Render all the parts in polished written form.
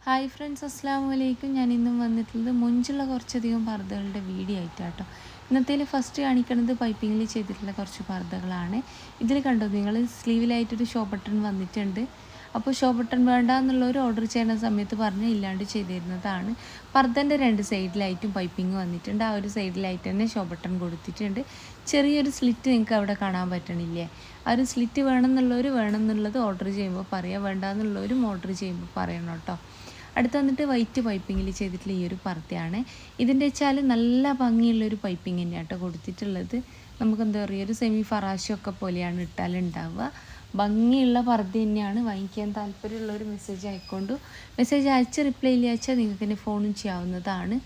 Hi friends, അസ്സാം വലൈക്കും. ഞാൻ ഇന്നും വന്നിട്ടുള്ളത് മുഞ്ചുള്ള കുറച്ചധികം പർദ്ദകളുടെ വീഡിയോ ആയിട്ടാട്ടോ. ഇന്നത്തേൽ ഫസ്റ്റ് കാണിക്കുന്നത് പൈപ്പിങ്ങിൽ ചെയ്തിട്ടുള്ള കുറച്ച് പർദ്ദകളാണ്. ഇതിൽ കണ്ടോ നിങ്ങൾ, സ്ലീവിലായിട്ടൊരു ഷോ ബട്ടൺ വന്നിട്ടുണ്ട്. അപ്പോൾ ഷോ ബട്ടൺ വേണ്ട എന്നുള്ളൊരു ഓർഡർ ചെയ്യുന്ന സമയത്ത് പറഞ്ഞ് ഇല്ലാണ്ട് ചെയ്തിരുന്നതാണ്. പർദ്ദൻ്റെ രണ്ട് സൈഡിലായിട്ടും പൈപ്പിംഗ് വന്നിട്ടുണ്ട്. ആ ഒരു സൈഡിലായിട്ട് തന്നെ ഷോ ബട്ടൺ കൊടുത്തിട്ടുണ്ട്. ചെറിയൊരു സ്ലിറ്റ് നിങ്ങൾക്ക് അവിടെ കാണാൻ പറ്റണില്ലേ? ആ ഒരു സ്ലിറ്റ് വേണമെന്നുള്ളത് ഓർഡർ ചെയ്യുമ്പോൾ പറയാം, വേണ്ട എന്നുള്ളവരും ഓർഡർ ചെയ്യുമ്പോൾ പറയണം കേട്ടോ. അടുത്ത് വന്നിട്ട് വൈറ്റ് പൈപ്പിങ്ങിൽ ചെയ്തിട്ടുള്ള ഈ ഒരു പർദ്ദയാണ്. ഇതിൻ്റെ വെച്ചാൽ നല്ല ഭംഗിയുള്ളൊരു പൈപ്പിംഗ് തന്നെയാണ് കേട്ടോ കൊടുത്തിട്ടുള്ളത്. നമുക്ക് എന്താ പറയുക, ഒരു സെമി ഫറാശൊക്കെ പോലെയാണ് ഇട്ടാലുണ്ടാവുക. ഭംഗിയുള്ള പർദ്ദ തന്നെയാണ്. വാങ്ങിക്കാൻ താല്പര്യമുള്ളൊരു മെസ്സേജ് ആയിക്കൊണ്ടു. മെസ്സേജ് അയച്ച് റിപ്ലൈ ഇല്ലാച്ചാൽ നിങ്ങൾക്ക് തന്നെ ഫോണും ചെയ്യാവുന്നതാണ്.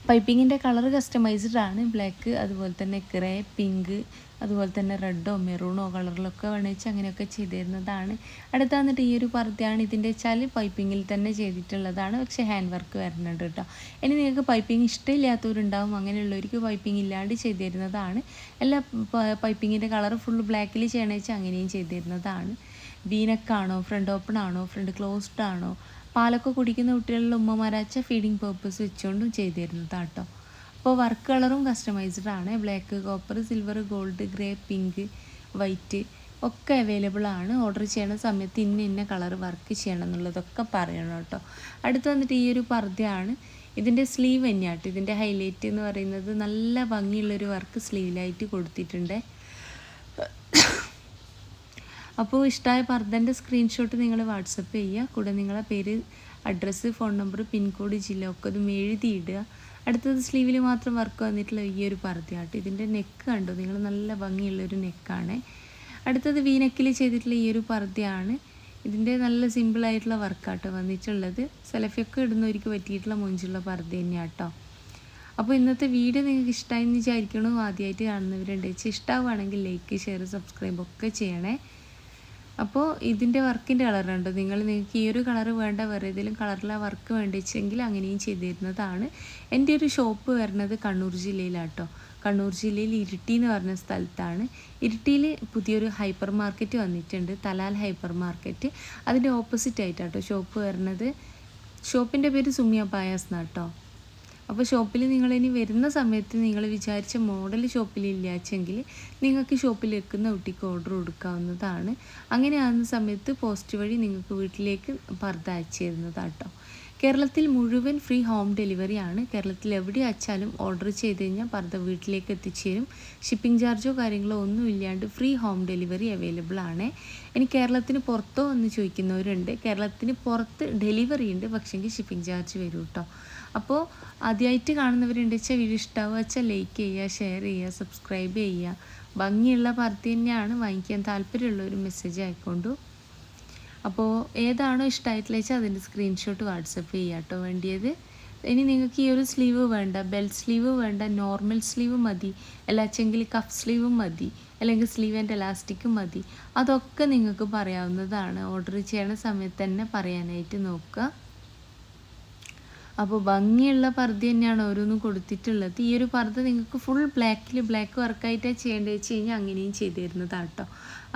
പൈപ്പിങ്ങിൻ്റെ കളർ കസ്റ്റമൈസ്ഡ് ആണ്. ബ്ലാക്ക്, അതുപോലെ തന്നെ ഗ്രേ, പിങ്ക്, അതുപോലെ തന്നെ റെഡോ മെറൂണോ കളറിലൊക്കെ വേണമെങ്കിൽ അങ്ങനെയൊക്കെ ചെയ്ത് തരുന്നതാണ്. അടുത്ത് വന്നിട്ട് ഈ ഒരു പർദ്ദയാണ്. ഇതിൻ്റെ വെച്ചാൽ പൈപ്പിങ്ങിൽ തന്നെ ചെയ്തിട്ടുള്ളതാണ്, പക്ഷേ ഹാൻഡ് വർക്ക് വരുന്നുണ്ട് കേട്ടോ. ഇനി നിങ്ങൾക്ക് പൈപ്പിംഗ് ഇഷ്ടമില്ലാത്തവരുണ്ടാവും, അങ്ങനെയുള്ളവർക്ക് പൈപ്പിംഗ് ഇല്ലാണ്ട് ചെയ്ത് തരുന്നതാണ്. എല്ലാ പൈപ്പിങ്ങിൻ്റെ കളർ ഫുൾ ബ്ലാക്കിൽ ചെയ്യണമെന്ന് വെച്ചാൽ അങ്ങനെയും ചെയ്ത് തരുന്നതാണ്. വീനക്കാണോ, ഫ്രണ്ട് ഓപ്പൺ ആണോ, ഫ്രണ്ട് ക്ലോസ്ഡ് ആണോ, പാലൊക്കെ കുടിക്കുന്ന കുട്ടികളിൽ ഉമ്മമാരാച്ച ഫീഡിങ് പേർപ്പസ് വെച്ചുകൊണ്ടും ചെയ്ത് തരുന്നതാണ് കേട്ടോ. അപ്പോൾ വർക്ക് കളറും കസ്റ്റമൈസ്ഡ് ആണ്. Black, copper, silver, gold, grey, pink, white ഒക്കെ അവൈലബിൾ ആണ്. ഓർഡർ ചെയ്യണ സമയത്ത് ഇന്ന കളർ വർക്ക് ചെയ്യണം എന്നുള്ളതൊക്കെ പറയണം കേട്ടോ. അടുത്ത് വന്നിട്ട് ഈ ഒരു പർദ്ദയാണ്. ഇതിൻ്റെ സ്ലീവ് തന്നെയാട്ടോ ഇതിൻ്റെ ഹൈലൈറ്റ് എന്ന് പറയുന്നത്. നല്ല ഭംഗിയുള്ളൊരു വർക്ക് സ്ലീവിലായിട്ട് കൊടുത്തിട്ടുണ്ട്. അപ്പോൾ ഇഷ്ടമായ പർദ്ദൻ്റെ സ്ക്രീൻഷോട്ട് നിങ്ങൾ വാട്സപ്പ് ചെയ്യുക. കൂടെ നിങ്ങളെ പേര്, അഡ്രസ്സ്, ഫോൺ നമ്പർ, പിൻകോഡ്, ജില്ല ഒക്കെ അതും എഴുതിയിടുക. അടുത്തത് സ്ലീവിൽ മാത്രം വർക്ക് വന്നിട്ടുള്ള ഈ ഒരു പർദ്ദയാട്ടോ. ഇതിൻ്റെ നെക്ക് കണ്ടോ നിങ്ങൾ, നല്ല ഭംഗിയുള്ളൊരു നെക്കാണ്. അടുത്തത് വീനെക്കിൽ ചെയ്തിട്ടുള്ള ഈ ഒരു പർദ്ദയാണ്. ഇതിൻ്റെ നല്ല സിമ്പിളായിട്ടുള്ള വർക്കാട്ടോ വന്നിട്ടുള്ളത്. സെലഫിയൊക്കെ ഇടുന്നവർക്ക് പറ്റിയിട്ടുള്ള മുഞ്ചുള്ള പർദ്ദ തന്നെയാട്ടോ. അപ്പോൾ ഇന്നത്തെ വീഡിയോ നിങ്ങൾക്ക് ഇഷ്ടമായി എന്ന് വിചാരിക്കണോ. ആദ്യമായിട്ട് കാണുന്നവരുണ്ട് വെച്ചാൽ ഇഷ്ടമാവുകയാണെങ്കിൽ ലൈക്ക്, ഷെയർ, സബ്സ്ക്രൈബ് ഒക്കെ ചെയ്യണേ. അപ്പോൾ ഇതിൻ്റെ വർക്കിൻ്റെ കളറുണ്ട്. നിങ്ങൾക്ക് ഈ ഒരു കളർ വേണ്ട, വേറെ ഏതെങ്കിലും കളറിലെ വർക്ക് വേണ്ടിച്ചെങ്കിൽ അങ്ങനെയും ചെയ്തു തരുന്നതാണ്. എൻ്റെ ഒരു ഷോപ്പ് വരുന്നത് കണ്ണൂർ ജില്ലയിലാട്ടോ. കണ്ണൂർ ജില്ലയിൽ ഇരിട്ടി എന്ന് പറഞ്ഞ സ്ഥലത്താണ്. ഇരിട്ടിയിൽ പുതിയൊരു ഹൈപ്പർ മാർക്കറ്റ് വന്നിട്ടുണ്ട്, തലാൽ ഹൈപ്പർ മാർക്കറ്റ്. അതിൻ്റെ ഓപ്പോസിറ്റ് ആയിട്ടാട്ടോ ഷോപ്പ് വരുന്നത്. ഷോപ്പിൻ്റെ പേര് സുമിയ പായാസ് എന്നാട്ടോ. അപ്പോൾ ഷോപ്പിൽ നിങ്ങളിനി വരുന്ന സമയത്ത് നിങ്ങൾ വിചാരിച്ച മോഡൽ ഷോപ്പിലില്ലാച്ചെങ്കിൽ നിങ്ങൾക്ക് ഷോപ്പിൽ വെക്കുന്ന കുട്ടിക്ക് ഓർഡർ കൊടുക്കാവുന്നതാണ്. അങ്ങനെയാകുന്ന സമയത്ത് പോസ്റ്റ് വഴി നിങ്ങൾക്ക് വീട്ടിലേക്ക് പർദ്ദ അയച്ചു തരുന്നതാട്ടോ. കേരളത്തിൽ മുഴുവൻ ഫ്രീ ഹോം ഡെലിവറി ആണ്. കേരളത്തിൽ എവിടെ അയച്ചാലും ഓർഡർ ചെയ്ത് കഴിഞ്ഞാൽ പർദ്ദ വീട്ടിലേക്ക് എത്തിച്ചു തരും. ഷിപ്പിംഗ് ചാർജോ കാര്യങ്ങളോ ഒന്നും ഇല്ലാണ്ട് ഫ്രീ ഹോം ഡെലിവറി അവൈലബിൾ ആണ്. ഇനി കേരളത്തിന് പുറത്തോ എന്ന് ചോദിക്കുന്നവരുണ്ട്. കേരളത്തിന് പുറത്ത് ഡെലിവറി ഉണ്ട്, പക്ഷേങ്കിൽ ഷിപ്പിംഗ് ചാർജ് വരും കേട്ടോ. അപ്പോൾ ആദ്യമായിട്ട് കാണുന്നവരുണ്ട് വെച്ചാൽ വീഡിയോ ഇഷ്ടമാവുക വെച്ചാൽ ലൈക്ക് ചെയ്യുക, ഷെയർ ചെയ്യുക, സബ്സ്ക്രൈബ് ചെയ്യുക. ഭംഗിയുള്ള പർദ്ദ തന്നെയാണ്. വാങ്ങിക്കാൻ താല്പര്യമുള്ളൊരു മെസ്സേജ് ആയിക്കൊണ്ടു. അപ്പോൾ ഏതാണോ ഇഷ്ടമായിട്ടുള്ള വെച്ചാൽ അതിൻ്റെ സ്ക്രീൻഷോട്ട് വാട്സപ്പ് ചെയ്യുക കേട്ടോ വേണ്ടിയത്. ഇനി നിങ്ങൾക്ക് ഈ ഒരു സ്ലീവ് വേണ്ട, ബെൽറ്റ് സ്ലീവ് വേണ്ട, നോർമൽ സ്ലീവ് മതി, അല്ലാച്ചെങ്കിൽ കഫ് സ്ലീവും മതി, അല്ലെങ്കിൽ സ്ലീവ് ആൻഡ് എലാസ്റ്റിക്കും മതി, അതൊക്കെ നിങ്ങൾക്ക് പറയാവുന്നതാണ്. ഓർഡർ ചെയ്യണ സമയത്ത് തന്നെ പറയാനായിട്ട് നോക്കുക. അപ്പോൾ ഭംഗിയുള്ള പർദ്ദ തന്നെയാണ് ഓരോന്നും കൊടുത്തിട്ടുള്ളത്. ഈ ഒരു പർദ്ദ നിങ്ങൾക്ക് ഫുൾ ബ്ലാക്ക് വർക്കായിട്ടാണ് ചെയ്യേണ്ടത് വെച്ച് കഴിഞ്ഞാൽ അങ്ങനെയും ചെയ്തു തരുന്നതാണ് കേട്ടോ.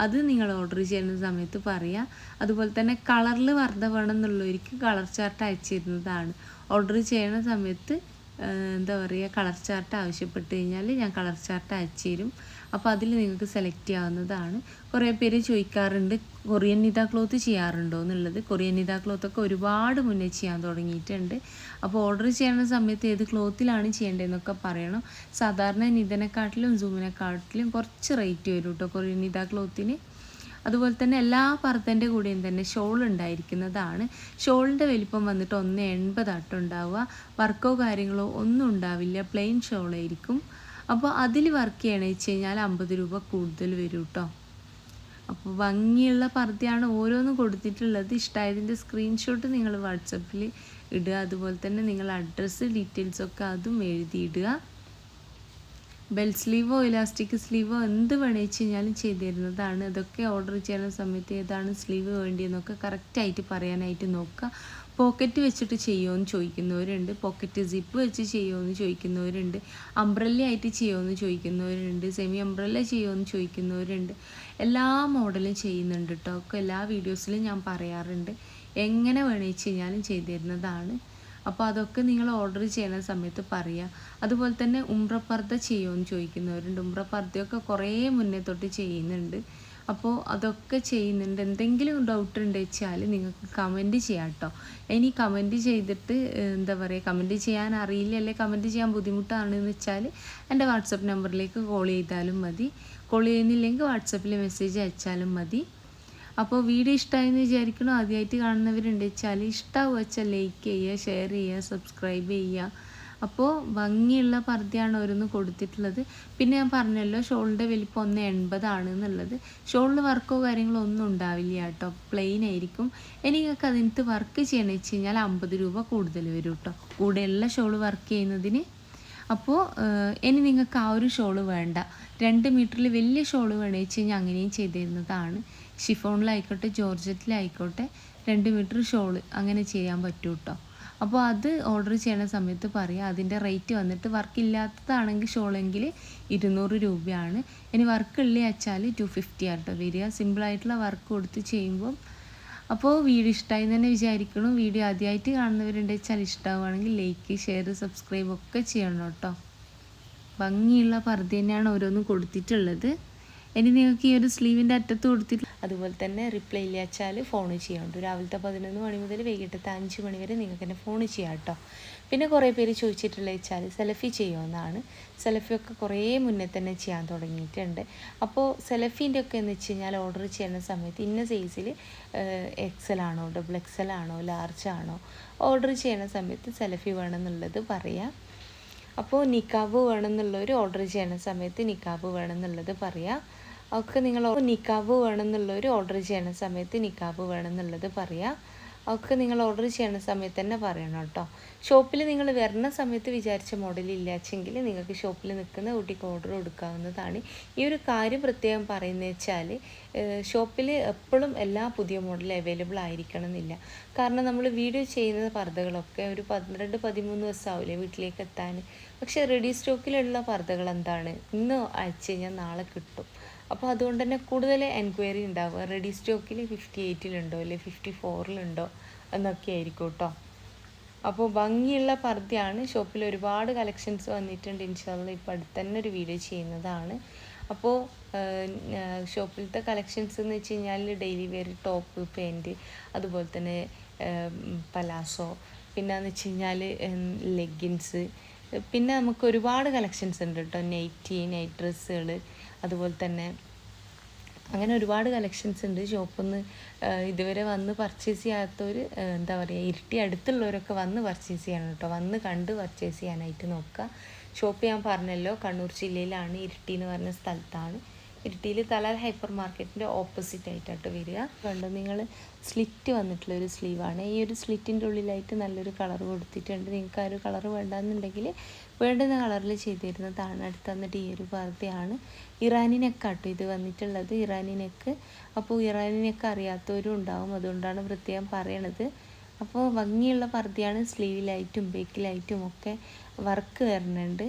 അത് നിങ്ങൾ ഓർഡർ ചെയ്യുന്ന സമയത്ത് പറയാം. അതുപോലെ തന്നെ കളറിൽ പർദ്ദ വേണം എന്നുള്ളവർക്ക് കളർ ചാർട്ട് അയച്ചു തരുന്നതാണ്. ഓർഡർ ചെയ്യുന്ന സമയത്ത് എന്താ പറയുക, കളർ ചാർട്ട് ആവശ്യപ്പെട്ട് കഴിഞ്ഞാൽ ഞാൻ കളർ ചാർട്ട് അയച്ചു തരും. അപ്പോൾ അതിൽ നിങ്ങൾക്ക് സെലക്ട് ചെയ്യാവുന്നതാണ്. കുറേ പേര് ചോദിക്കാറുണ്ട് കൊറിയൻ നിത ക്ലോത്ത് ചെയ്യാറുണ്ടോ എന്നുള്ളത്. കൊറിയൻ നിത ക്ലോത്തൊക്കെ ഒരുപാട് മുന്നേ ചെയ്യാൻ തുടങ്ങിയിട്ടുണ്ട്. അപ്പോൾ ഓർഡർ ചെയ്യുന്ന സമയത്ത് ഏത് ക്ലോത്തിലാണ് ചെയ്യേണ്ടതെന്നൊക്കെ പറയണം. സാധാരണ നിതനെക്കാട്ടിലും സൂമിനെക്കാട്ടിലും കുറച്ച് റേറ്റ് വരും കേട്ടോ കൊറിയൻ നിത ക്ലോത്തിന്. അതുപോലെ തന്നെ എല്ലാ പർദ്ദൻ്റെ കൂടെയും തന്നെ ഷോൾ ഉണ്ടായിരിക്കുന്നതാണ്. ഷോളിൻ്റെ വലിപ്പം വന്നിട്ട് 1.80 ഉണ്ടാവുക. വർക്കോ കാര്യങ്ങളോ ഒന്നും ഉണ്ടാവില്ല, പ്ലെയിൻ ഷോളായിരിക്കും. അപ്പോൾ അതിൽ വർക്ക് ചെയ്യണമെന്ന് വെച്ച് കഴിഞ്ഞാൽ 50 രൂപ കൂടുതൽ വരും കേട്ടോ. അപ്പോൾ ഭംഗിയുള്ള പർദ്ദയാണ് ഓരോന്നും കൊടുത്തിട്ടുള്ളത്. ഇഷ്ടമായതിൻ്റെ സ്ക്രീൻഷോട്ട് നിങ്ങൾ വാട്സപ്പിൽ ഇടുക. അതുപോലെ തന്നെ നിങ്ങൾ അഡ്രസ്സ്, ഡീറ്റെയിൽസൊക്കെ അതും എഴുതിയിടുക. ബെൽറ്റ് സ്ലീവോ ഇലാസ്റ്റിക് സ്ലീവോ എന്ത് വേണമെന്ന് വെച്ച് കഴിഞ്ഞാലും ചെയ്തു തരുന്നതാണ്. അതൊക്കെ ഓർഡർ ചെയ്യുന്ന സമയത്ത് ഏതാണ് സ്ലീവ് വേണ്ടിയെന്നൊക്കെ കറക്റ്റായിട്ട് പറയാനായിട്ട് നോക്കുക. പോക്കറ്റ് വെച്ചിട്ട് ചെയ്യുമോയെന്ന് ചോദിക്കുന്നവരുണ്ട്, പോക്കറ്റ് സിപ്പ് വെച്ച് ചെയ്യുമോയെന്ന് ചോദിക്കുന്നവരുണ്ട്, അംബ്രല്ല ആയിട്ട് ചെയ്യുമോയെന്ന് ചോദിക്കുന്നവരുണ്ട്, സെമി അംബ്രല്ല ചെയ്യുമോയെന്ന് ചോദിക്കുന്നവരുണ്ട്. എല്ലാ മോഡലും ചെയ്യുന്നുണ്ട് കേട്ടോ. ഒക്കെ എല്ലാ വീഡിയോസിലും ഞാൻ പറയാറുണ്ട്. എങ്ങനെ വേണമെന്ന് വെച്ച് കഴിഞ്ഞാലും ചെയ്തു തരുന്നതാണ്. അപ്പോൾ അതൊക്കെ നിങ്ങൾ ഓർഡർ ചെയ്യുന്ന സമയത്ത് പറയുക. അതുപോലെ തന്നെ ഉംറ പർദ്ദ ചെയ്യുമോ എന്ന് ചോദിക്കുന്നവരുണ്ട്. ഉംറ പർദ്ദയൊക്കെ കുറേ മുന്നേ തൊട്ട് ചെയ്യുന്നുണ്ട്. അപ്പോൾ അതൊക്കെ ചെയ്യുന്നുണ്ട്. എന്തെങ്കിലും ഡൗട്ട് ഉണ്ട് വെച്ചാൽ നിങ്ങൾക്ക് കമൻറ്റ് ചെയ്യാം കേട്ടോ. ഇനി കമൻറ്റ് ചെയ്തിട്ട് എന്താ പറയുക, കമൻറ്റ് ചെയ്യാൻ അറിയില്ല അല്ലെ കമൻറ്റ് ചെയ്യാൻ ബുദ്ധിമുട്ടാണെന്ന് വെച്ചാൽ എൻ്റെ വാട്സപ്പ് നമ്പറിലേക്ക് കോൾ ചെയ്താലും മതി. കോൾ ചെയ്യുന്നില്ലെങ്കിൽ വാട്സപ്പിൽ മെസ്സേജ് അയച്ചാലും മതി. അപ്പോൾ വീഡിയോ ഇഷ്ടമായെന്ന് വിചാരിക്കണം. ആദ്യമായിട്ട് കാണുന്നവരുണ്ട് വെച്ചാൽ ഇഷ്ടമാവുക വെച്ചാൽ ലൈക്ക് ചെയ്യുക, ഷെയർ ചെയ്യുക, സബ്സ്ക്രൈബ് ചെയ്യുക. അപ്പോൾ ഭംഗിയുള്ള പർദ്ദയാണ് ഓരോന്ന് കൊടുത്തിട്ടുള്ളത്. പിന്നെ ഞാൻ പറഞ്ഞല്ലോ ഷോളിൻ്റെ വലിപ്പം 1,80 എന്നുള്ളത്. ഷോളിൽ വർക്കോ കാര്യങ്ങളോ ഒന്നും ഉണ്ടാവില്ല കേട്ടോ, പ്ലെയിൻ ആയിരിക്കും. ഇനി നിങ്ങൾക്ക് അതിനകത്ത് വർക്ക് ചെയ്യണമെന്ന് വെച്ച് കഴിഞ്ഞാൽ 50 രൂപ കൂടുതൽ വരും കേട്ടോ, കൂടെയുള്ള ഷോള് വർക്ക് ചെയ്യുന്നതിന്. അപ്പോൾ ഇനി നിങ്ങൾക്ക് ആ ഒരു ഷോള് വേണ്ട, 2 മീറ്ററിൽ വലിയ ഷോള് വേണമെന്ന് വെച്ച് കഴിഞ്ഞാൽ അങ്ങനെയും ചെയ്ത് തരുന്നതാണ്. ഷിഫോണിലായിക്കോട്ടെ ജോർജറ്റിലായിക്കോട്ടെ 2 മീറ്റർ ഷോള് അങ്ങനെ ചെയ്യാൻ പറ്റും കേട്ടോ. അപ്പോൾ അത് ഓർഡർ ചെയ്യുന്ന സമയത്ത് പറയുക. അതിൻ്റെ റേറ്റ് വന്നിട്ട് വർക്ക് ഇല്ലാത്തതാണെങ്കിൽ ഷോളെങ്കിൽ 200 രൂപയാണ്. ഇനി വർക്ക് ഉള്ള വെച്ചാൽ 250 ആട്ടോ വരിക, സിമ്പിളായിട്ടുള്ള വർക്ക് കൊടുത്ത് ചെയ്യുമ്പോൾ. അപ്പോൾ വീഡിയോ ഇഷ്ടമായി എന്ന് തന്നെ വിചാരിക്കണം. വീഡിയോ ആദ്യമായിട്ട് കാണുന്നവരുണ്ട് വെച്ചാൽ ഇഷ്ടമാവുകയാണെങ്കിൽ ലൈക്ക്, ഷെയർ, സബ്സ്ക്രൈബ് ഒക്കെ ചെയ്യണം കേട്ടോ. ഭംഗിയുള്ള പർദ്ദ തന്നെയാണ് ഓരോന്നും കൊടുത്തിട്ടുള്ളത്. ഇനി നിങ്ങൾക്ക് ഈ ഒരു സ്ലീവിൻ്റെ അറ്റത്ത് കൊടുത്തിട്ട് അതുപോലെ തന്നെ റിപ്ലൈ ഇല്ല വെച്ചാൽ ഫോൺ ചെയ്യാറുണ്ട്. രാവിലത്തെ 11 മണി മുതൽ വൈകിട്ടത്തെ 5 മണി വരെ നിങ്ങൾക്ക് തന്നെ ഫോൺ ചെയ്യാം കേട്ടോ. പിന്നെ കുറേ പേര് ചോദിച്ചിട്ടുള്ള വെച്ചാൽ സെൽഫി ചെയ്യുമെന്നാണ്. സെൽഫിയൊക്കെ കുറേ മുന്നേ തന്നെ ചെയ്യാൻ തുടങ്ങിയിട്ടുണ്ട്. അപ്പോൾ സെൽഫീൻ്റെ ഒക്കെ എന്ന് വെച്ച് കഴിഞ്ഞാൽ ഓർഡർ ചെയ്യുന്ന സമയത്ത് ഇന്ന സൈസിൽ XL ആണോ, XXL ആണോ, ലാർജ് ആണോ ഓർഡർ ചെയ്യുന്ന സമയത്ത് സെൽഫി വേണമെന്നുള്ളത് പറയാം. അപ്പോൾ നിക്കാബ് വേണമെന്നുള്ളവർ ഓർഡർ ചെയ്യുന്ന സമയത്ത് നിക്കാബ് വേണമെന്നുള്ളത് പറയാം. ഒക്കെ നിങ്ങൾ നിക്കാബ് വേണമെന്നുള്ളവർ ഓർഡർ ചെയ്യുന്ന സമയത്ത് നിക്കാബ് വേണമെന്നുള്ളത് പറയാം. ഒക്കെ നിങ്ങൾ ഓർഡർ ചെയ്യുന്ന സമയത്ത് തന്നെ പറയണം കേട്ടോ. ഷോപ്പിൽ നിങ്ങൾ വരുന്ന സമയത്ത് വിചാരിച്ച മോഡൽ ഇല്ലാച്ചെങ്കിൽ നിങ്ങൾക്ക് ഷോപ്പിൽ നിൽക്കുന്ന കുട്ടിക്ക് ഓർഡർ കൊടുക്കാവുന്നതാണ്. ഈ ഒരു കാര്യം പ്രത്യേകം പറയുന്നത് വെച്ചാൽ ഷോപ്പിൽ എപ്പോഴും എല്ലാ പുതിയ മോഡലും അവൈലബിൾ ആയിരിക്കണം എന്നില്ല. കാരണം നമ്മൾ വീഡിയോ ചെയ്യുന്ന പർദ്ദകളൊക്കെ ഒരു 12-13 ദിവസമാവില്ലേ വീട്ടിലേക്ക് എത്താൻ. പക്ഷേ റെഡി സ്റ്റോക്കിലുള്ള പർദ്ദകൾ എന്താണ്, ഇന്ന് അയച്ചു കഴിഞ്ഞാൽ നാളെ കിട്ടും. അപ്പോൾ അതുകൊണ്ട് തന്നെ കൂടുതൽ എൻക്വയറി ഉണ്ടാവുക റെഡി സ്റ്റോക്കിൽ 58-ലുണ്ടോ അല്ലെങ്കിൽ 54-ലുണ്ടോ എന്നൊക്കെ ആയിരിക്കും കേട്ടോ. അപ്പോൾ ഭംഗിയുള്ള പർദ്ദയാണ്. ഷോപ്പിൽ ഒരുപാട് കളക്ഷൻസ് വന്നിട്ടുണ്ട്. ഇൻഷാല്ലാ ഇപ്പോൾ അടുത്ത് തന്നെ ഒരു വീഡിയോ ചെയ്യുന്നതാണ്. അപ്പോൾ ഷോപ്പിലത്തെ കളക്ഷൻസ് എന്ന് വെച്ച് കഴിഞ്ഞാൽ ഡെയിലി വെയർ ടോപ്പ്, പാൻറ്റ്, അതുപോലെ തന്നെ പലാസോ, പിന്നെയെന്ന് വെച്ച് കഴിഞ്ഞാൽ ലെഗിൻസ്, പിന്നെ നമുക്ക് ഒരുപാട് കളക്ഷൻസ് ഉണ്ട് കേട്ടോ. നൈറ്റ് ഡ്രസ്സുകൾ, അതുപോലെ തന്നെ അങ്ങനെ ഒരുപാട് കളക്ഷൻസ് ഉണ്ട്. ഷോപ്പിൽ നിന്ന് ഇതുവരെ വന്ന് പർച്ചേസ് ചെയ്യാത്തവർ എന്താ പറയുക, ഇരിട്ടി അടുത്തുള്ളവരൊക്കെ വന്ന് പർച്ചേസ് ചെയ്യണം കേട്ടോ. വന്ന് കണ്ട് പർച്ചേസ് ചെയ്യാനായിട്ട് നോക്കുക. ഷോപ്പ് ഞാൻ പറഞ്ഞല്ലോ കണ്ണൂർ ജില്ലയിലാണ്, ഇരിട്ടി എന്ന് പറഞ്ഞ സ്ഥലത്താണ്. ഇരിട്ടിയിൽ തലാൽ ഹൈപ്പർ മാർക്കറ്റിൻ്റെ ഓപ്പോസിറ്റ് ആയിട്ടായിട്ട് വരിക. കണ്ടോ നിങ്ങൾ, സ്ലിറ്റ് വന്നിട്ടുള്ളൊരു സ്ലീവാണ്. ഈ ഒരു സ്ലിറ്റിൻ്റെ ഉള്ളിലായിട്ട് നല്ലൊരു കളർ കൊടുത്തിട്ടുണ്ട്. നിങ്ങൾക്ക് ആ ഒരു കളർ വേണ്ടാന്നുണ്ടെങ്കിൽ വേണ്ടുന്ന കളറിൽ ചെയ്ത് തരുന്നതാണ്. അടുത്ത് വന്നിട്ട് ഈ ഒരു പർദ്ദയാണ്. ഇറാനി നെക്കാട്ടോ ഇത് വന്നിട്ടുള്ളത്, ഇറാനി നെക്ക്. അപ്പോൾ ഇറാനി നെക്ക് അറിയാത്തവരും ഉണ്ടാവും, അതുകൊണ്ടാണ് പ്രത്യേകം പറയണത്. അപ്പോൾ ഭംഗിയുള്ള പർദ്ദയാണ്. സ്ലീവിലായിട്ടും ബേക്കിലായിട്ടും ഒക്കെ വർക്ക് വരുന്നുണ്ട്.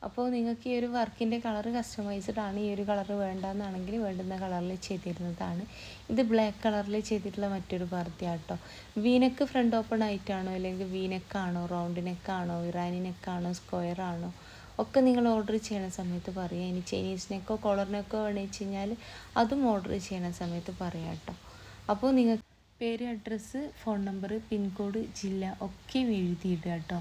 അപ്പോൾ നിങ്ങൾക്ക് ഈ ഒരു വർക്കിൻ്റെ കളർ കസ്റ്റമൈസ്ഡ് ആണ്. ഈ ഒരു കളർ വേണ്ടാന്നാണെങ്കിൽ വേണ്ടുന്ന കളറിൽ ചെയ്തിരുന്നതാണ്. ഇത് ബ്ലാക്ക് കളറിൽ ചെയ്തിട്ടുള്ള മറ്റൊരു പർദ്ദ കേട്ടോ. വീനെക്ക് ഫ്രണ്ട് ഓപ്പൺ ആയിട്ടാണോ അല്ലെങ്കിൽ വീനെക്കാണോ, റൗണ്ട് നെക്കാണോ, ഇറാനി നെക്കാണോ, സ്ക്വയർ ആണോ ഒക്കെ നിങ്ങൾ ഓർഡർ ചെയ്യണ സമയത്ത് പറയുക. ഇനി ചൈനീസ് നെക്കോ കോളർ നെക്കോ വേണമെന്ന് വെച്ച് കഴിഞ്ഞാൽ അതും ഓർഡർ ചെയ്യണ സമയത്ത് പറയാം കേട്ടോ. അപ്പോൾ നിങ്ങൾ പേര്, അഡ്രസ്സ്, ഫോൺ നമ്പർ, പിൻകോഡ്, ജില്ല ഒക്കെ എഴുതിയിടുക കേട്ടോ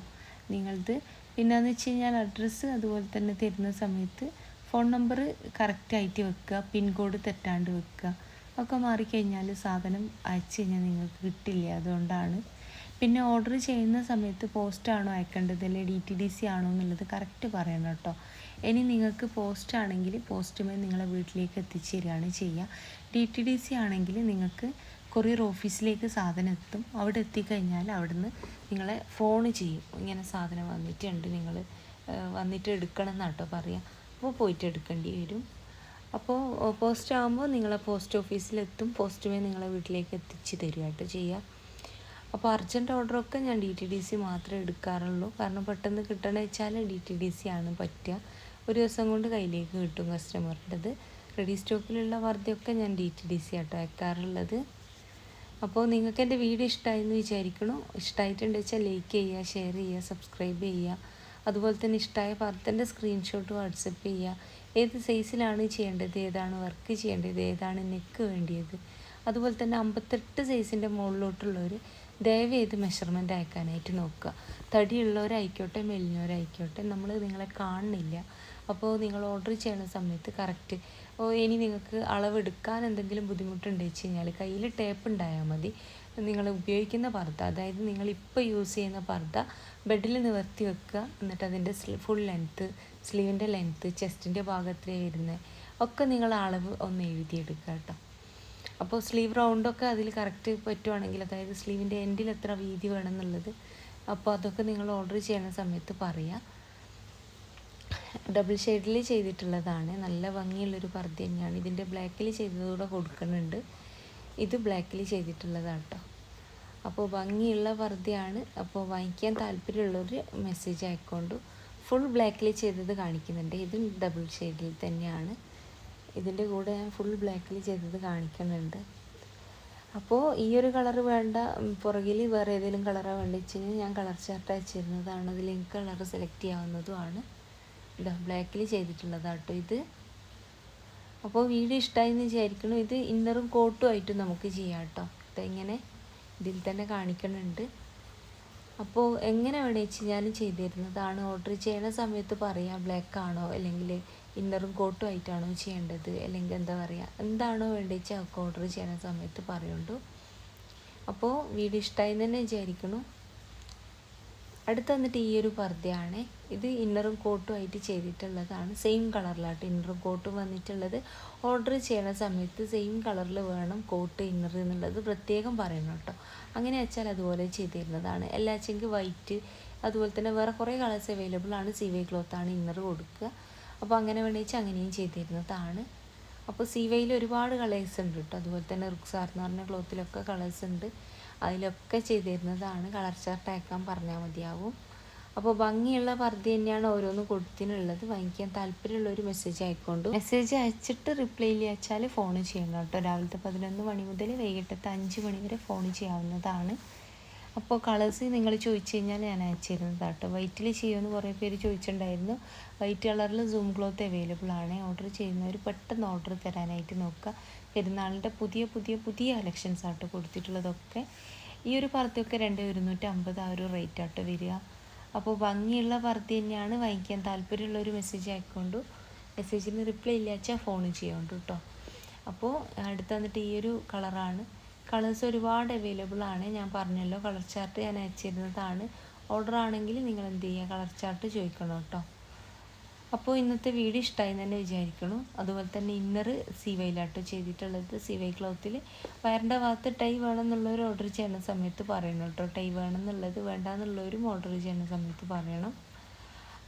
നിങ്ങളത്. പിന്നെയെന്ന് വെച്ച് കഴിഞ്ഞാൽ അഡ്രസ്സ് അതുപോലെ തന്നെ തരുന്ന സമയത്ത് ഫോൺ നമ്പർ കറക്റ്റായിട്ട് വെക്കുക, പിൻകോഡ് തെറ്റാണ്ട് വെക്കുക. ഒക്കെ മാറിക്കഴിഞ്ഞാൽ സാധനം അയച്ചു കഴിഞ്ഞാൽ നിങ്ങൾക്ക് കിട്ടില്ല, അതുകൊണ്ടാണ്. പിന്നെ ഓർഡർ ചെയ്യുന്ന സമയത്ത് പോസ്റ്റാണോ അയക്കേണ്ടത് അല്ലെങ്കിൽ DTDC ആണോ എന്നുള്ളത് കറക്റ്റ് പറയണം കേട്ടോ. ഇനി നിങ്ങൾക്ക് പോസ്റ്റ് ആണെങ്കിൽ പോസ്റ്റുമേ നിങ്ങളെ വീട്ടിലേക്ക് എത്തിച്ചു തരികയാണ് ചെയ്യുക. DTDC ആണെങ്കിൽ നിങ്ങൾക്ക് കൊറിയർ ഓഫീസിലേക്ക് സാധനം എത്തും. അവിടെ എത്തിക്കഴിഞ്ഞാൽ അവിടുന്ന് നിങ്ങളെ ഫോൺ ചെയ്യും, ഇങ്ങനെ സാധനം വന്നിട്ടുണ്ട്, നിങ്ങൾ വന്നിട്ട് എടുക്കണം എന്നാട്ടോ പറയുക. അപ്പോൾ പോയിട്ട് എടുക്കേണ്ടി വരും. അപ്പോൾ പോസ്റ്റ് ആകുമ്പോൾ നിങ്ങളെ പോസ്റ്റ് ഓഫീസിലെത്തും, പോസ്റ്റുമേ നിങ്ങളെ വീട്ടിലേക്ക് എത്തിച്ച് തരുമായിട്ട് ചെയ്യുക. അപ്പോൾ അർജൻറ്റ് ഓർഡറൊക്കെ ഞാൻ DTDC മാത്രമേ എടുക്കാറുള്ളൂ. കാരണം പെട്ടെന്ന് കിട്ടണമെന്ന് വെച്ചാൽ DTDC ആണ് പറ്റുക. ഒരു ദിവസം കൊണ്ട് കയ്യിലേക്ക് കിട്ടും കസ്റ്റമറുടേത്. റെഡി സ്റ്റോക്കിലുള്ള പർദ്ദയൊക്കെ ഞാൻ DTDC ആട്ടോ അയക്കാറുള്ളത്. അപ്പോൾ നിങ്ങൾക്ക് എൻ്റെ വീഡിയോ ഇഷ്ടമായെന്ന് വിചാരിക്കണം. ഇഷ്ടമായിട്ടുണ്ടെന്ന് വെച്ചാൽ ലൈക്ക് ചെയ്യുക, ഷെയർ ചെയ്യുക, സബ്സ്ക്രൈബ് ചെയ്യുക. അതുപോലെ തന്നെ ഇഷ്ടമായ പർദ്ദൻ്റെ സ്ക്രീൻഷോട്ട് വാട്സപ്പ് ചെയ്യുക. ഏത് സൈസിലാണ് ചെയ്യേണ്ടത്, ഏതാണ് വർക്ക് ചെയ്യേണ്ടത്, ഏതാണ് നെക്ക് വേണ്ടിയത്. അതുപോലെ തന്നെ 58 സൈസിൻ്റെ മുകളിലോട്ടുള്ളവർ ദയവേത് മെഷർമെൻറ്റ് അയക്കാനായിട്ട് നോക്കുക. തടിയുള്ളവരായിക്കോട്ടെ മെലിഞ്ഞവരായിക്കോട്ടെ, നമ്മൾ നിങ്ങളെ കാണുന്നില്ല. അപ്പോൾ നിങ്ങൾ ഓർഡർ ചെയ്യുന്ന സമയത്ത് കറക്റ്റ് ഇനി നിങ്ങൾക്ക് അളവെടുക്കാൻ എന്തെങ്കിലും ബുദ്ധിമുട്ടുണ്ടെന്ന് വെച്ച് കഴിഞ്ഞാൽ കയ്യിൽ ടേപ്പ് ഉണ്ടായാൽ മതി. നിങ്ങൾ ഉപയോഗിക്കുന്ന പർദ്ദ, അതായത് നിങ്ങളിപ്പോൾ യൂസ് ചെയ്യുന്ന പർദ്ദ ബെഡിൽ നിവർത്തി വെക്കുക. എന്നിട്ട് അതിൻ്റെ ഫുൾ ലെങ്ത്ത്, സ്ലീവിൻ്റെ ലെങ്ത്ത്, ചെസ്റ്റിൻ്റെ ഭാഗത്തിലേ വരുന്നത് ഒക്കെ നിങ്ങൾ അളവ് ഒന്ന് എഴുതിയെടുക്കുക കേട്ടോ. അപ്പോൾ സ്ലീവ് റൗണ്ടൊക്കെ അതിൽ കറക്റ്റ് പറ്റുവാണെങ്കിൽ, അതായത് സ്ലീവിൻ്റെ എൻഡിൽ എത്ര വീതി വേണമെന്നുള്ളത്, അപ്പോൾ അതൊക്കെ നിങ്ങൾ ഓർഡർ ചെയ്യുന്ന സമയത്ത് പറയാം. ഡബിൾ ഷെയ്ഡിൽ ചെയ്തിട്ടുള്ളതാണ്. നല്ല ഭംഗിയുള്ളൊരു പർദ്ദ തന്നെയാണ്. ഇതിൻ്റെ ബ്ലാക്കിൽ ചെയ്തതുകൂടെ കൊടുക്കുന്നുണ്ട്. ഇത് ബ്ലാക്കിൽ ചെയ്തിട്ടുള്ളതാണ് കേട്ടോ. അപ്പോൾ ഭംഗിയുള്ള പർദ്ദയാണ്. അപ്പോൾ വാങ്ങിക്കാൻ താല്പര്യമുള്ളൊരു മെസ്സേജ് അയക്കൊണ്ടു. ഫുൾ ബ്ലാക്കിൽ ചെയ്തത് കാണിക്കുന്നുണ്ട്. ഇതും ഡബിൾ ഷെയ്ഡിൽ തന്നെയാണ്. ഇതിൻ്റെ കൂടെ ഞാൻ ഫുൾ ബ്ലാക്കിൽ ചെയ്തത് കാണിക്കുന്നുണ്ട്. അപ്പോൾ ഈ ഒരു കളർ വേണ്ട, പുറകിൽ വേറെ ഏതെങ്കിലും കളറാണ് വേണ്ടി വെച്ച് കഴിഞ്ഞാൽ ഞാൻ കളർ ചാർട്ട് അയച്ചിരുന്നതാണ്. അതിൽ എനിക്ക് കളർ സെലക്ട് ചെയ്യാവുന്നതുമാണ്. ഇതാ ബ്ലാക്കിൽ ചെയ്തിട്ടുള്ളതാണ് കേട്ടോ ഇത്. അപ്പോൾ വീഡിയോ ഇഷ്ടമായെന്ന് വിചാരിക്കണം. ഇത് ഇന്നറും കോട്ടും ആയിട്ടും നമുക്ക് ചെയ്യാം കേട്ടോ. ഇതെങ്ങനെ ഇതിൽ തന്നെ കാണിക്കുന്നുണ്ട്. അപ്പോൾ എങ്ങനെ വേണമെന്ന് വെച്ച് ഞാൻ ചെയ്തിരുന്നതാണ്. ഓർഡർ ചെയ്യുന്ന സമയത്ത് പറയാം ബ്ലാക്ക് ആണോ അല്ലെങ്കിൽ ഇന്നറും കോട്ടും ആയിട്ടാണോ ചെയ്യേണ്ടത്, അല്ലെങ്കിൽ എന്താ പറയുക, എന്താണോ വേണ്ടത് വെച്ചാൽ ഒക്കെ ഓർഡർ ചെയ്യുന്ന സമയത്ത് പറയുള്ളൂ. അപ്പോൾ വീഡിയോ ഇഷ്ടമായി തന്നെ വിചാരിക്കണം. അടുത്ത് വന്നിട്ട് ഈ ഒരു പർദ്ദയാണ്. ഇത് ഇന്നറും കോട്ടും ആയിട്ട് ചെയ്തിട്ടുള്ളതാണ്. സെയിം കളറിലായിട്ട് ഇന്നറും കോട്ടും വന്നിട്ടുള്ളത്. ഓർഡർ ചെയ്യുന്ന സമയത്ത് സെയിം കളറിൽ വേണം കോട്ട് ഇന്നർ എന്നുള്ളത് പ്രത്യേകം പറയണം കേട്ടോ. അങ്ങനെ വെച്ചാൽ അതുപോലെ ചെയ്തിരുന്നതാണ്. എല്ലാച്ചെങ്കിൽ വൈറ്റ്, അതുപോലെ തന്നെ വേറെ കുറേ കളേഴ്സ് അവൈലബിൾ ആണ്. സിവൈ ക്ലോത്താണ് ഇന്നർ കൊടുക്കുക. അപ്പോൾ അങ്ങനെ വേണ്ടിച്ച് അങ്ങനെയും ചെയ്തിരുന്നതാണ്. അപ്പോൾ സിവൈയിൽ ഒരുപാട് കളേഴ്സ് ഉണ്ട് കേട്ടോ. അതുപോലെ തന്നെ റുക്സാർ എന്ന് പറഞ്ഞ ക്ലോത്തിലൊക്കെ കളേഴ്സ് ഉണ്ട്. അതിലൊക്കെ ചെയ്തിരുന്നതാണ്. കളർ ചാർട്ട് അയക്കാൻ പറഞ്ഞാൽ മതിയാവും. അപ്പോൾ ഭംഗിയുള്ള പർദ്ദ തന്നെയാണ് ഓരോന്നും കൊടുത്തിനുള്ളത്. വാങ്ങിക്കാൻ താല്പര്യമുള്ളൊരു മെസ്സേജ് അയക്കൊണ്ടു. മെസ്സേജ് അയച്ചിട്ട് റിപ്ലൈ അയച്ചാൽ ഫോൺ ചെയ്യണം കേട്ടോ. രാവിലത്തെ 11 മണി മുതൽ വൈകിട്ടത്തെ 5 മണി വരെ ഫോൺ ചെയ്യാവുന്നതാണ്. അപ്പോൾ കളേഴ്സ് നിങ്ങൾ ചോദിച്ചു കഴിഞ്ഞാൽ ഞാൻ അയച്ചിരുന്നത് കേട്ടോ. വൈറ്റിൽ ചെയ്യുമെന്ന് കുറേ പേര് ചോദിച്ചിട്ടുണ്ടായിരുന്നു. വൈറ്റ് കളറിൽ സൂം ക്ലോത്ത് അവൈലബിൾ ആണ്. ഓർഡർ ചെയ്യുന്നവർ പെട്ടെന്ന് ഓർഡർ തരാനായിട്ട് നോക്കുക. പെരുന്നാളിൻ്റെ പുതിയ പുതിയ പുതിയ കളക്ഷൻസ് ആട്ടോ കൊടുത്തിട്ടുള്ളതൊക്കെ. ഈ ഒരു പർദ്ദയൊക്കെ 2,150 ആ ഒരു റേറ്റ് ആട്ടോ വരിക. അപ്പോൾ ഭംഗിയുള്ള പർദ്ദ തന്നെയാണ്. വാങ്ങിക്കാൻ താല്പര്യമുള്ളൊരു മെസ്സേജ് അയക്കൊണ്ടു. മെസ്സേജിന് റിപ്ലൈ ഇല്ലാച്ചാൽ ഫോൺ ചെയ്യുന്നുണ്ട് കേട്ടോ. അപ്പോൾ അടുത്ത് വന്നിട്ട് ഈ ഒരു കളറാണ്. കളേഴ്സ് ഒരുപാട് അവൈലബിൾ ആണ്. ഞാൻ പറഞ്ഞല്ലോ കളർ ചാർട്ട് ഞാൻ അയച്ചിരുന്നതാണ്. ഓർഡർ ആണെങ്കിൽ നിങ്ങൾ എന്ത് ചെയ്യുക, കളർ ചാർട്ട് ചോദിക്കണം കേട്ടോ. അപ്പോൾ ഇന്നത്തെ വീഡിയോ ഇഷ്ടമായി തന്നെ വിചാരിക്കണം. അതുപോലെ തന്നെ ഇന്നർ സിവൈലാട്ടോ ചെയ്തിട്ടുള്ളത്. സിവൈ ക്ലോത്തിൽ വയറിൻ്റെ ഭാഗത്ത് ടൈ വേണമെന്നുള്ളവർ ഓർഡർ ചെയ്യുന്ന സമയത്ത് പറയണം കേട്ടോ. ടൈ വേണമെന്നുള്ളത് വേണ്ടാന്നുള്ളവരും ഓർഡർ ചെയ്യുന്ന സമയത്ത് പറയണം.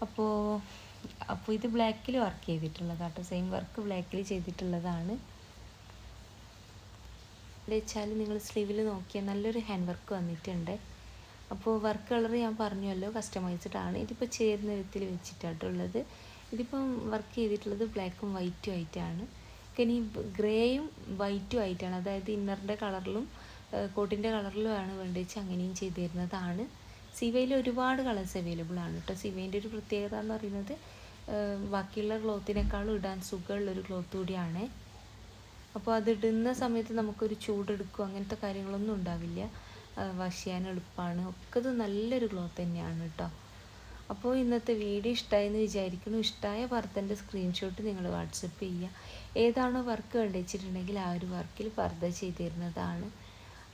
അപ്പോൾ ഇത് ബ്ലാക്കിൽ വർക്ക് ചെയ്തിട്ടുള്ളതാട്ടോ. സെയിം വർക്ക് ബ്ലാക്കിൽ ചെയ്തിട്ടുള്ളതാണ്. വെച്ചാൽ നിങ്ങൾ സ്ലീവിൽ നോക്കിയാൽ നല്ലൊരു ഹാൻഡ് വർക്ക് വന്നിട്ടുണ്ട്. അപ്പോൾ വർക്ക് കളർ ഞാൻ പറഞ്ഞല്ലോ കസ്റ്റമൈസ്ഡ് ആണ്. ഇതിപ്പോൾ ചേരുന്ന വിധത്തിൽ വെച്ചിട്ടാട്ടുള്ളത്. ഇതിപ്പം വർക്ക് ചെയ്തിട്ടുള്ളത് ബ്ലാക്കും വൈറ്റും ആയിട്ടാണ്. ഇനി ഗ്രേയും വൈറ്റും ആയിട്ടാണ്. അതായത് ഇന്നറിൻ്റെ കളറിലും കോട്ടിൻ്റെ കളറിലുമാണ് വേണ്ടി വെച്ച് അങ്ങനെയും ചെയ്ത് തരുന്നതാണ്. സിവയിൽ ഒരുപാട് കളേഴ്സ് അവൈലബിൾ ആണ് കേട്ടോ. സിവൈൻ്റെ ഒരു പ്രത്യേകത എന്ന് പറയുന്നത് ബാക്കിയുള്ള ക്ലോത്തിനേക്കാളും ഇടാൻ സുഖമുള്ളൊരു ക്ലോത്ത് കൂടിയാണ്. അപ്പോൾ അതിടുന്ന സമയത്ത് നമുക്കൊരു ചൂടെടുക്കുക അങ്ങനത്തെ കാര്യങ്ങളൊന്നും ഉണ്ടാവില്ല. വാഷ് ചെയ്യാൻ എളുപ്പമാണ്. ഒക്കെ ഇത് നല്ലൊരു ക്ലോത്ത് തന്നെയാണ് കേട്ടോ. അപ്പോൾ ഇന്നത്തെ വീഡിയോ ഇഷ്ടമായെന്ന് വിചാരിക്കുന്നു. ഇഷ്ടമായ പർദ്ദൻ്റെ സ്ക്രീൻഷോട്ട് നിങ്ങൾ വാട്സപ്പ് ചെയ്യുക. ഏതാണോ വർക്ക് വേണ്ടി വെച്ചിട്ടുണ്ടെങ്കിൽ ആ ഒരു വർക്കിൽ പർദ്ദ ചെയ്ത് തരുന്നതാണ്.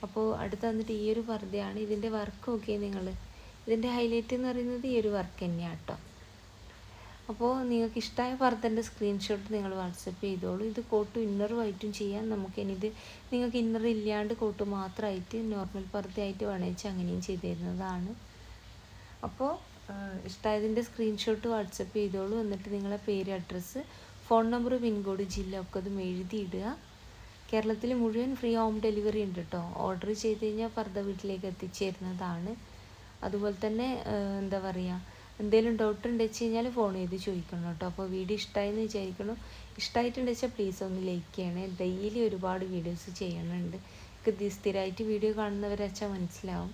അപ്പോൾ അടുത്ത് വന്നിട്ട് ഈ ഒരു പർദ്ദയാണ്. ഇതിൻ്റെ വർക്ക് നോക്കിയാൽ നിങ്ങൾ, ഇതിൻ്റെ ഹൈലൈറ്റ് എന്ന് പറയുന്നത് ഈ ഒരു വർക്ക് തന്നെയാണ് കേട്ടോ. അപ്പോൾ നിങ്ങൾക്ക് ഇഷ്ടമായ പർദ്ദൻ്റെ സ്ക്രീൻഷോട്ട് നിങ്ങൾ വാട്സപ്പ് ചെയ്തോളൂ. ഇത് കോട്ടും ഇന്നറും ആയിട്ടും ചെയ്യാം. നമുക്കിനിത് നിങ്ങൾക്ക് ഇന്നർ ഇല്ലാണ്ട് കോട്ട് മാത്രമായിട്ട് നോർമൽ പർദ്ദയായിട്ട് വേണമെങ്കിൽ അങ്ങനെയും ചെയ്ത് തരുന്നതാണ്. അപ്പോൾ ഇഷ്ടമായതിൻ്റെ സ്ക്രീൻഷോട്ട് വാട്സപ്പ് ചെയ്തോളൂ. എന്നിട്ട് നിങ്ങളെ പേര്, അഡ്രസ്സ്, ഫോൺ നമ്പർ, പിൻകോഡ്, ജില്ല ഒക്കെ അതും എഴുതിയിടുക. കേരളത്തിൽ മുഴുവൻ ഫ്രീ ഹോം ഡെലിവറി ഉണ്ട് കേട്ടോ. ഓർഡർ ചെയ്ത് കഴിഞ്ഞാൽ പർദ്ദ വീട്ടിലേക്ക് എത്തിച്ചേരുന്നതാണ്. അതുപോലെ തന്നെ എന്താ പറയുക, എന്തെങ്കിലും ഡൗട്ട് ഉണ്ടെന്ന് വെച്ച് കഴിഞ്ഞാൽ ഫോൺ ചെയ്ത് ചോദിക്കണം കേട്ടോ. അപ്പോൾ വീഡിയോ ഇഷ്ടമായെന്ന് വിചാരിക്കണം. ഇഷ്ടമായിട്ടുണ്ടെന്ന് വെച്ചാൽ പ്ലീസ് ഒന്ന് ലൈക്ക് ചെയ്യണേ. ഡെയിലി ഒരുപാട് വീഡിയോസ് ചെയ്യണുണ്ട്. സ്ഥിരമായിട്ട് വീഡിയോ കാണുന്നവരച്ചാൽ മനസ്സിലാവും.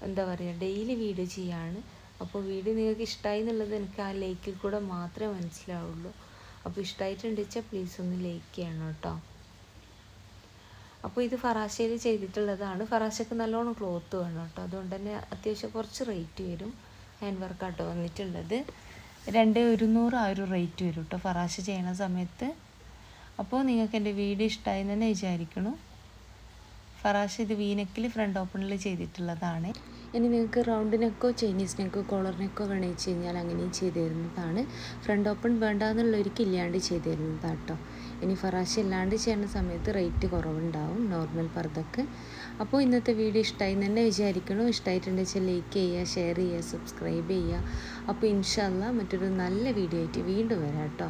എന്താ പറയുക, ഡെയിലി വീഡിയോ ചെയ്യാണ്. അപ്പോൾ വീഡിയോ നിങ്ങൾക്ക് ഇഷ്ടമായി എന്നുള്ളത് എനിക്ക് ആ ലൈക്കിൽ കൂടെ മാത്രമേ മനസ്സിലാവുള്ളൂ. അപ്പോൾ ഇഷ്ടമായിട്ടുണ്ട് വെച്ചാൽ പ്ലീസ് ഒന്ന് ലൈക്ക് ചെയ്യണം കേട്ടോ. അപ്പോൾ ഇത് ഫറാശയിൽ ചെയ്തിട്ടുള്ളതാണ്. ഫറാശക്ക് നല്ലോണം ക്ലോത്ത് വേണം കേട്ടോ. അതുകൊണ്ട് തന്നെ അത്യാവശ്യം കുറച്ച് റേറ്റ് വരും. ഹാൻഡ് വർക്കാട്ടോ വന്നിട്ടുള്ളത്. 2,100 ആ ഒരു റേറ്റ് വരും കേട്ടോ ഫറാശ ചെയ്യണ സമയത്ത്. അപ്പോൾ നിങ്ങൾക്ക് എൻ്റെ വീഡിയോ ഇഷ്ടമായി എന്ന് തന്നെ വിചാരിക്കണം. ഫറാശ ഇത് വീനെക്കിൽ ഫ്രണ്ട് ഓപ്പണിൽ ചെയ്തിട്ടുള്ളതാണ്. ഇനി നിങ്ങൾക്ക് റൗണ്ട് നെക്കോ ചൈനീസ് നെക്കോ കോളർ നെക്കോ വേണമെന്ന് വെച്ച് കഴിഞ്ഞാൽ അങ്ങനെയും ചെയ്ത് തരുന്നതാണ്. ഫ്രണ്ട് ഓപ്പൺ വേണ്ടാന്നുള്ളവർക്ക് ഇല്ലാണ്ട് ചെയ്ത് തരുന്നതാണ് കേട്ടോ. ഇനി ഫറാശ ഇല്ലാണ്ട് ചെയ്യുന്ന സമയത്ത് റേറ്റ് കുറവുണ്ടാവും നോർമൽ പർദ്ദക്ക്. അപ്പോൾ ഇന്നത്തെ വീഡിയോ ഇഷ്ടമായി എന്ന് തന്നെ വിചാരിക്കണം. ഇഷ്ടമായിട്ടുണ്ടെന്ന് വെച്ചാൽ ലൈക്ക് ചെയ്യുക, ഷെയർ ചെയ്യുക, സബ്സ്ക്രൈബ് ചെയ്യുക. അപ്പോൾ ഇൻഷാ അല്ലാഹ് മറ്റൊരു നല്ല വീഡിയോ ആയിട്ട് വീണ്ടും വരാം കേട്ടോ.